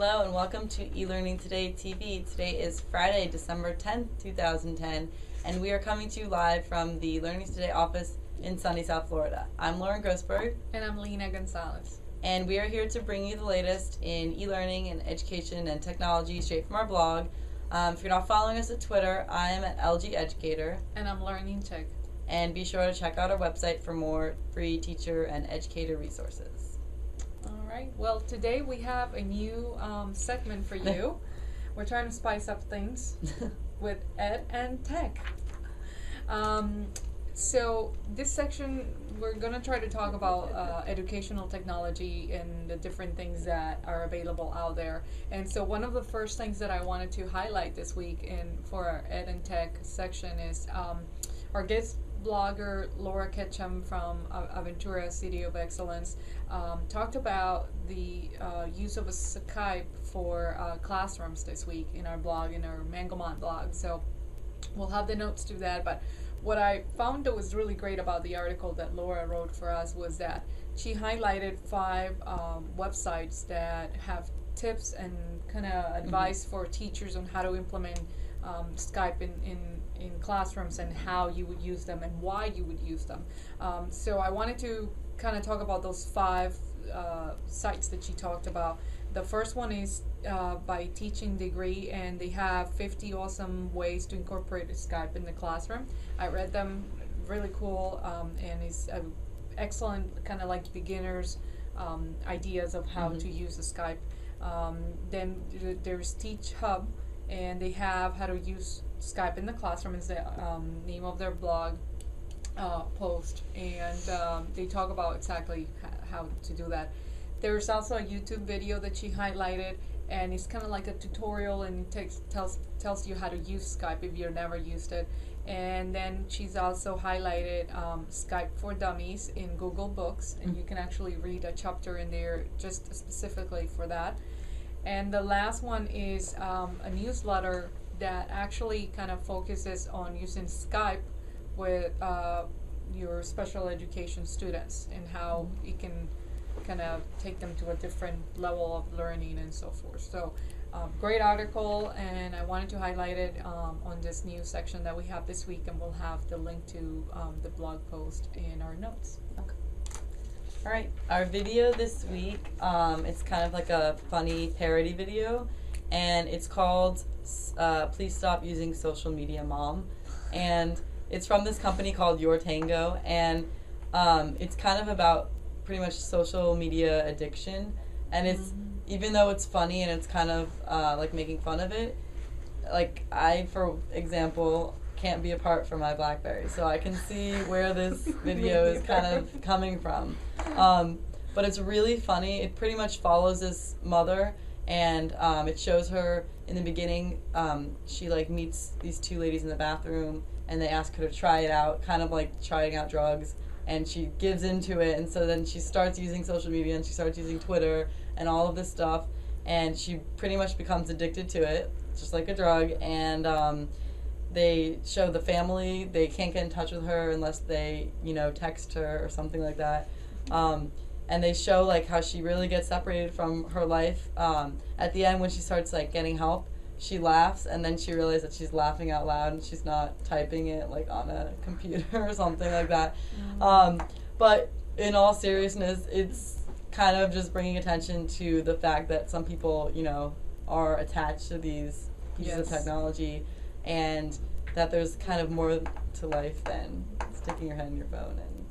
Hello and welcome to eLearning Today TV. Today is Friday, December 10th, 2010, and we are coming to you live from the Learning Today office in sunny South Florida. I'm Lauren Grossberg. And I'm Lena Gonzalez. And we are here to bring you the latest in e-learning and education and technology straight from our blog. If you're not following us at Twitter, I am at LG Educator. And I'm Learning Chick. And be sure to check out our website for more free teacher and educator resources. All right. Well, today we have a new segment for you. We're trying to spice up things with Ed and Tech. So this section, we're going to try to talk about educational technology and the different things that are available out there. And so one of the first things that I wanted to highlight this week for our Ed and Tech section is our guest blogger Laura Ketchum from Aventura City of Excellence talked about the use of a Skype for classrooms this week in our blog, in our Mangomont blog. So we'll have the notes to that, but what I found that was really great about the article that Laura wrote for us was that she highlighted 5 websites that have tips and kind of advice for teachers on how to implement Skype in classrooms and how you would use them and why you would use them. So I wanted to kind of talk about those 5 sites that she talked about. The first one is by Teaching Degree, and they have 50 awesome ways to incorporate Skype in the classroom. I read them, really cool, and it's excellent kind of like beginners ideas of how to use the Skype. Then there's Teach Hub, and they have how to use Skype in the classroom is the name of their blog post, and they talk about exactly how to do that. There's also a YouTube video that she highlighted, and it's kind of like a tutorial, and it tells you how to use Skype if you've never used it. And then she's also highlighted Skype for Dummies in Google Books, and you can actually read a chapter in there just specifically for that. And the last one is a newsletter that actually kind of focuses on using Skype with your special education students and how it can kind of take them to a different level of learning and so forth. So great article, and I wanted to highlight it on this news section that we have this week, and we'll have the link to the blog post in our notes. Okay. All right, our video this week, it's kind of like a funny parody video, and it's called Please Stop Using Social Media, Mom. And it's from this company called Your Tango, and it's kind of about pretty much social media addiction. And it's, even though it's funny and it's kind of like making fun of it, like I, for example, can't be apart from my BlackBerry, so I can see where this video is kind of coming from. But it's really funny. It pretty much follows this mother, and it shows her in the beginning. She like meets these 2 ladies in the bathroom, and they ask her to try it out, kind of like trying out drugs, and she gives into it. And so then she starts using social media, and she starts using Twitter and all of this stuff, and she pretty much becomes addicted to it, just like a drug. And they show the family, they can't get in touch with her unless they, text her or something like that. And they show like how she really gets separated from her life. At the end, when she starts like getting help, she laughs, and then she realizes that she's laughing out loud and she's not typing it like on a computer or something like that. But in all seriousness, it's kind of just bringing attention to the fact that some people, are attached to these pieces of technology, and that there's kind of more to life than sticking your head in your phone and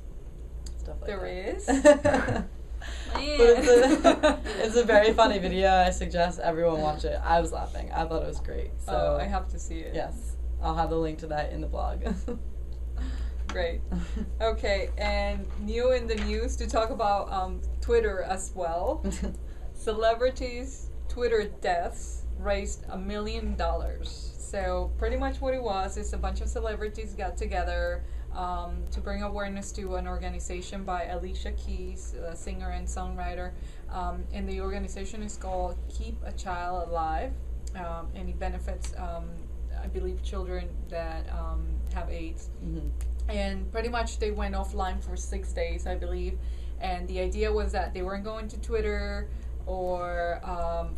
stuff like that. There is? But it's a very funny video. I suggest everyone watch it. I was laughing. I thought it was great. So I have to see it. Yes. I'll have the link to that in the blog. Great. Okay, and new in the news to talk about Twitter as well. Celebrities' Twitter deaths raised $1 million. So pretty much what it was is a bunch of celebrities got together to bring awareness to an organization by Alicia Keys, a singer and songwriter. And the organization is called Keep a Child Alive, and it benefits, I believe, children that have AIDS. And pretty much they went offline for 6 days, I believe. And the idea was that they weren't going to Twitter, or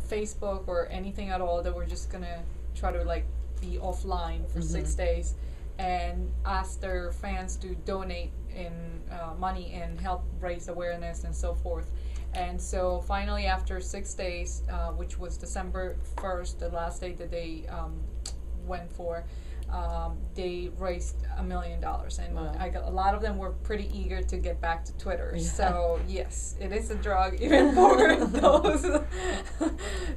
Facebook or anything at all, that we're just gonna try to like be offline for 6 days and ask their fans to donate in money and help raise awareness and so forth. And so finally, after 6 days, which was December 1st, the last day that they went for, they raised $1 million, and Wow. a lot of them were pretty eager to get back to Twitter. Yeah. So yes, it is a drug even for those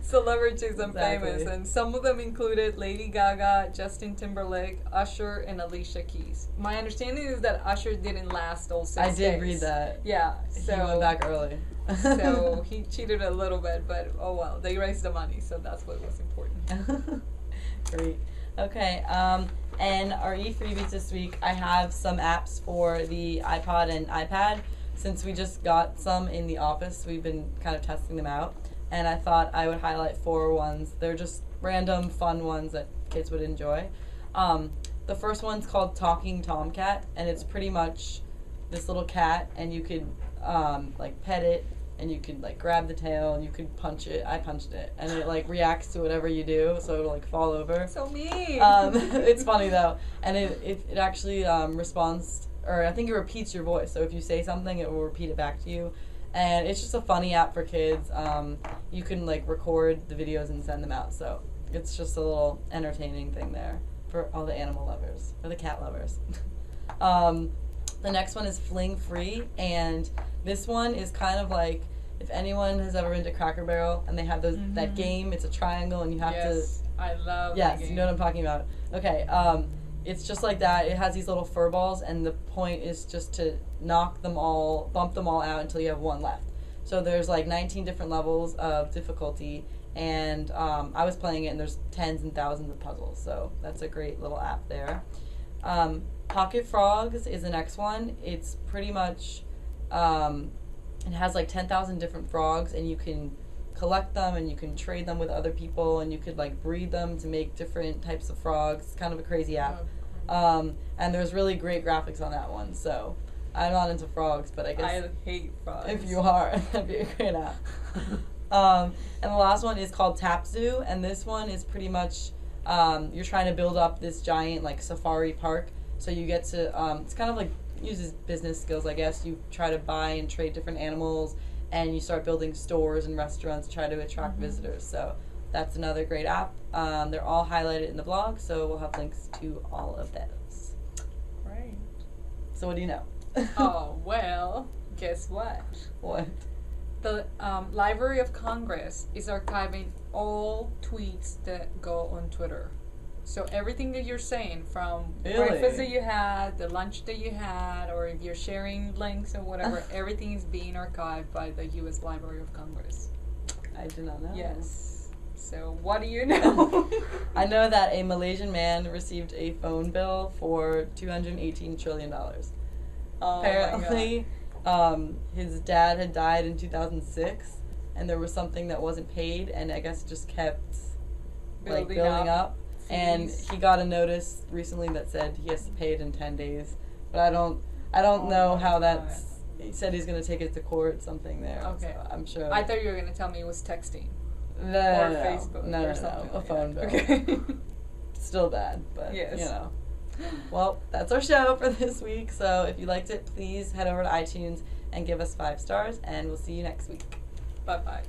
celebrities and Exactly. famous. And some of them included Lady Gaga, Justin Timberlake, Usher, and Alicia Keys. My understanding is that Usher didn't last all 6 I days. did read that. Yeah, He went back early. so he cheated a little bit, but oh well, they raised the money, so that's what was important. Great. Okay. And our e-freebies this week, I have some apps for the iPod and iPad. Since we just got some in the office, we've been kind of testing them out. And I thought I would highlight 4 ones. They're just random, fun ones that kids would enjoy. The first one's called Talking Tomcat, and it's pretty much this little cat, and you could like pet it, and you could like grab the tail, and you could punch it. I punched it, and it like reacts to whatever you do, so it'll like fall over. So mean. It's funny though, and it actually responds, or I think it repeats your voice. So if you say something, it will repeat it back to you, and it's just a funny app for kids. You can like record the videos and send them out, so it's just a little entertaining thing there for all the animal lovers or the cat lovers. The next one is Fling Free, and this one is kind of like, if anyone has ever been to Cracker Barrel and they have those that game, it's a triangle and you have yes, I love yes, that game. you know what I'm talking about. Okay, it's just like that. It has these little fur balls, and the point is just to bump them all out until you have one left. So there's like 19 different levels of difficulty, and I was playing it, and there's tens and thousands of puzzles. So that's a great little app there. Pocket Frogs is the next one. It's pretty much, it has like 10,000 different frogs, and you can collect them, and you can trade them with other people, and you could like breed them to make different types of frogs. It's kind of a crazy app. And there's really great graphics on that one. So I'm not into frogs, but I guess I hate frogs. if you are, that'd be a great app. And the last one is called Tap Zoo, and this one is pretty much you're trying to build up this giant like safari park. So you get to it's kind of like uses business skills, I guess. You try to buy and trade different animals, and you start building stores and restaurants to try to attract visitors. So that's another great app. They're all highlighted in the blog, so we'll have links to all of those. Right. So what do you know? Oh, well, guess what? What? The Library of Congress is archiving all tweets that go on Twitter. So everything that you're saying, from the Really? breakfast that you had, the lunch that you had, or if you're sharing links or whatever, everything is being archived by the U.S. Library of Congress. I do not know. Yes. So what do you know? I know that a Malaysian man received a phone bill for $218 trillion. Oh Apparently, his dad had died in 2006, and there was something that wasn't paid, and I guess it just kept like building up. And he got a notice recently that said he has to pay it in 10 days. But I don't know how that's. He said he's going to take it to court, something there. Okay. So I'm sure. I thought you were going to tell me it was texting. No, Or no, Facebook no, or no, something a like phone that. bill. Okay. Still bad, but Yes. you know. Well, that's our show for this week. So if you liked it, please head over to iTunes and give us 5 stars, and we'll see you next week. Bye-bye.